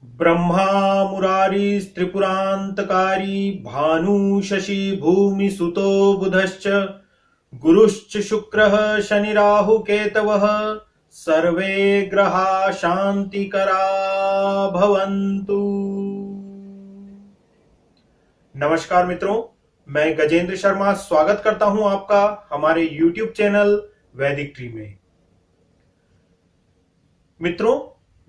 ब्रह्मा मुरारिस्त्रिपुरान्तकारी भानु शशि भूमि सुतो बुधश्च गुरुश्च शुक्रः शनि राहु केतवः सर्वे ग्रहा शांतिकरा भवन्तु। नमस्कार मित्रों, मैं गजेंद्र शर्मा स्वागत करता हूं आपका हमारे YouTube चैनल वैदिक ट्री में। मित्रों,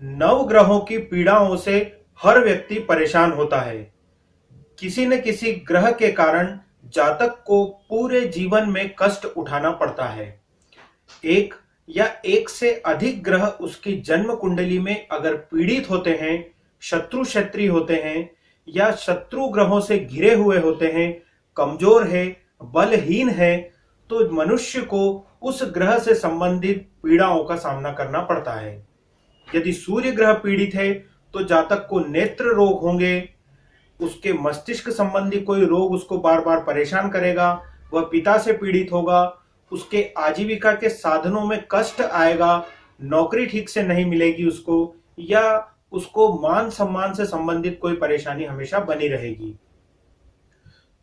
नवग्रहों की पीड़ाओं से हर व्यक्ति परेशान होता है। किसी न किसी ग्रह के कारण जातक को पूरे जीवन में कष्ट उठाना पड़ता है। एक या एक से अधिक ग्रह उसकी जन्म कुंडली में अगर पीड़ित होते हैं, शत्रु क्षत्रिय होते हैं या शत्रु ग्रहों से घिरे हुए होते हैं, कमजोर है, बलहीन है, तो मनुष्य को उस ग्रह से संबंधित पीड़ाओं का सामना करना पड़ता है। यदि सूर्य ग्रह पीड़ित है तो जातक को नेत्र रोग होंगे, उसके मस्तिष्क संबंधी कोई रोग उसको बार बार परेशान करेगा, वह पिता से पीड़ित होगा, उसके आजीविका के साधनों में कष्ट आएगा, नौकरी ठीक से नहीं मिलेगी उसको, या उसको मान सम्मान से संबंधित कोई परेशानी हमेशा बनी रहेगी।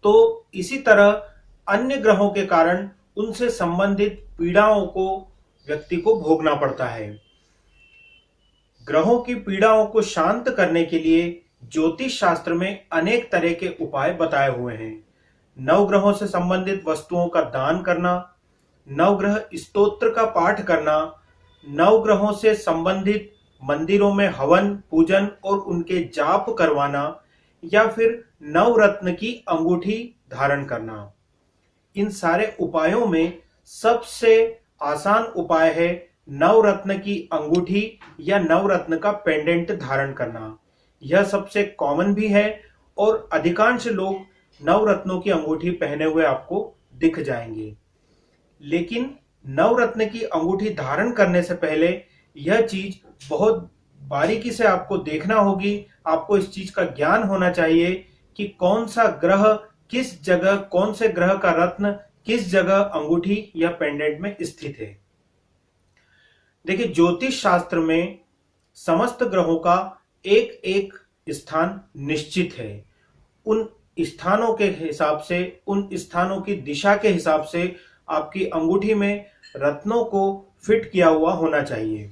तो इसी तरह अन्य ग्रहों के कारण उनसे संबंधित पीड़ाओं को व्यक्ति को भोगना पड़ता है। ग्रहों की पीड़ाओं को शांत करने के लिए ज्योतिष शास्त्र में अनेक तरह के उपाय बताए हुए हैं। नवग्रहों से संबंधित वस्तुओं का दान करना, नवग्रह स्तोत्र का पाठ करना, नवग्रहों से संबंधित मंदिरों में हवन पूजन और उनके जाप करवाना, या फिर नवरत्न की अंगूठी धारण करना। इन सारे उपायों में सबसे आसान उपाय है नवरत्न की अंगूठी या नवरत्न का पेंडेंट धारण करना। यह सबसे कॉमन भी है और अधिकांश लोग नवरत्नों की अंगूठी पहने हुए आपको दिख जाएंगे। लेकिन नवरत्न की अंगूठी धारण करने से पहले यह चीज बहुत बारीकी से आपको देखना होगी। आपको इस चीज का ज्ञान होना चाहिए कि कौन सा ग्रह किस जगह, कौन से ग्रह का रत्न किस जगह अंगूठी या पेंडेंट में स्थित है। देखिए, ज्योतिष शास्त्र में समस्त ग्रहों का एक एक स्थान निश्चित है। उन स्थानों के हिसाब से, उन स्थानों की दिशा के हिसाब से आपकी अंगूठी में रत्नों को फिट किया हुआ होना चाहिए।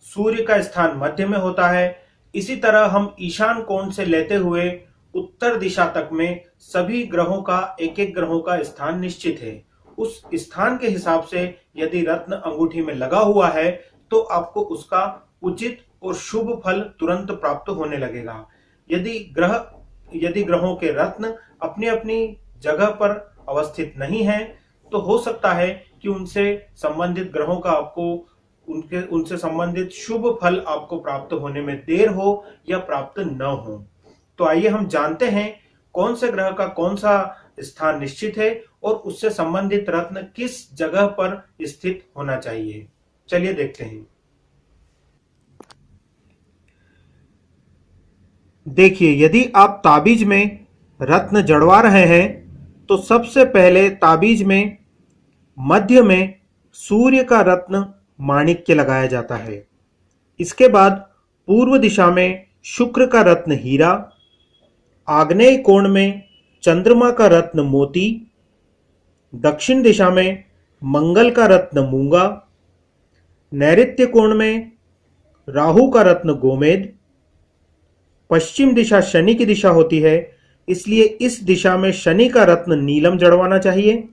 सूर्य का स्थान मध्य में होता है। इसी तरह हम ईशान कोण से लेते हुए उत्तर दिशा तक में सभी ग्रहों का एक एक ग्रहों का स्थान निश्चित है। उस स्थान के हिसाब से यदि रत्न अंगूठी में लगा हुआ है तो आपको उसका उचित और शुभ फल तुरंत प्राप्त होने लगेगा। यदि ग्रहों के रत्न अपनी अपनी जगह पर अवस्थित नहीं है तो हो सकता है कि उनसे संबंधित ग्रहों का आपको उनसे संबंधित शुभ फल आपको प्राप्त होने में देर हो या प्राप्त न हो। तो आइए हम जानते हैं कौन से ग्रह का कौन सा स्थान निश्चित है और उससे संबंधित रत्न किस जगह पर स्थित होना चाहिए। चलिए देखते हैं। देखिए, यदि आप ताबीज में रत्न जड़वा रहे हैं तो सबसे पहले ताबीज में मध्य में सूर्य का रत्न माणिक्य लगाया जाता है। इसके बाद पूर्व दिशा में शुक्र का रत्न हीरा, आग्नेय कोण में चंद्रमा का रत्न मोती, दक्षिण दिशा में मंगल का रत्न मूंगा, नैऋत्य कोण में राहु का रत्न गोमेद, पश्चिम दिशा शनि की दिशा होती है, इसलिए इस दिशा में शनि का रत्न नीलम जड़वाना चाहिए।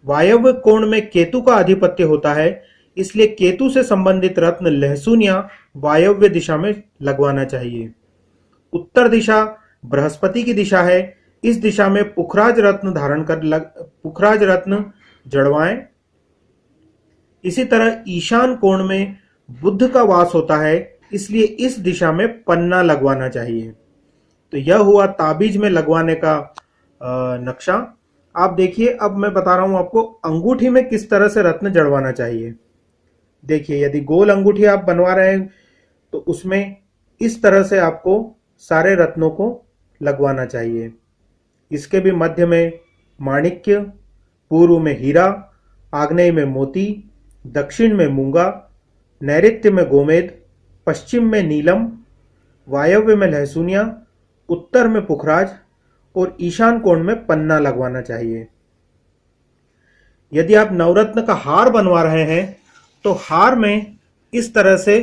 वायव्य कोण में केतु का आधिपत्य होता है, इसलिए केतु से संबंधित रत्न लहसुन या वायव्य दिशा में लगवाना चाहिए। उत्तर दिशा बृहस्पति की दिशा है, इस दिशा में पुखराज रत्न जड़वाएं। इसी तरह ईशान कोण में बुध का वास होता है, इसलिए इस दिशा में पन्ना लगवाना चाहिए। तो यह हुआ ताबीज में लगवाने का नक्शा। आप देखिए, अब मैं बता रहा हूं आपको अंगूठी में किस तरह से रत्न जड़वाना चाहिए। देखिए, यदि गोल अंगूठी आप बनवा रहे हैं तो उसमें इस तरह से आपको सारे रत्नों को लगवाना चाहिए। इसके भी मध्य में माणिक्य, पूर्व में हीरा, आग्नेय में मोती, दक्षिण में मूंगा, नैऋत्य में गोमेद, पश्चिम में नीलम वायव्य में लहसुनिया, उत्तर में पुखराज और ईशान कोण में पन्ना लगवाना चाहिए। यदि आप नवरत्न का हार बनवा रहे हैं तो हार में इस तरह से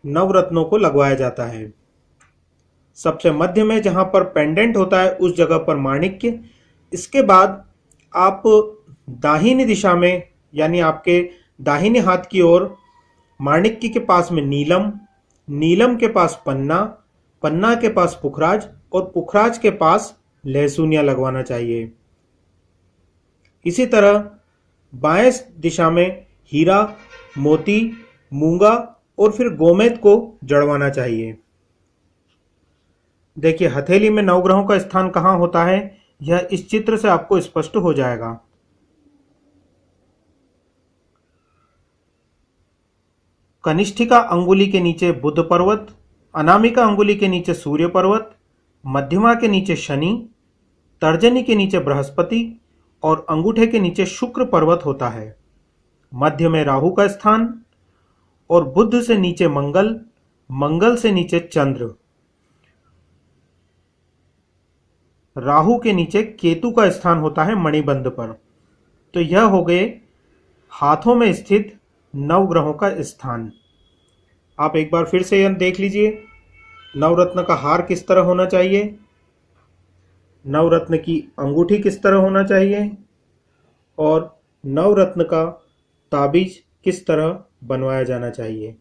नवरत्नों को लगवाया जाता है। सबसे मध्य में जहां पर पेंडेंट होता है उस जगह पर माणिक्य। इसके बाद आप दाहिनी दिशा में यानी आपके दाहिने हाथ की ओर माणिक्य के पास में नीलम, नीलम के पास पन्ना, पन्ना के पास पुखराज और पुखराज के पास लहसुनिया लगवाना चाहिए। इसी तरह बाएं दिशा में हीरा, मोती, मूंगा और फिर गोमेद को जड़वाना चाहिए। देखिए हथेली में नवग्रहों का स्थान कहां होता है, यह इस चित्र से आपको स्पष्ट हो जाएगा। कनिष्ठिका अंगुली के नीचे बुध पर्वत, अनामिका अंगुली के नीचे सूर्य पर्वत, मध्यमा के नीचे शनि, तर्जनी के नीचे बृहस्पति और अंगूठे के नीचे शुक्र पर्वत होता है। मध्य में राहु का स्थान और बुध से नीचे मंगल, मंगल से नीचे चंद्र, राहु के नीचे केतु का स्थान होता है मणिबंध पर। तो यह हो गए हाथों में स्थित नवग्रहों का स्थान। आप एक बार फिर से यह देख लीजिए, नवरत्न का हार किस तरह होना चाहिए, नवरत्न की अंगूठी किस तरह होना चाहिए और नवरत्न का ताबीज किस तरह बनवाया जाना चाहिए।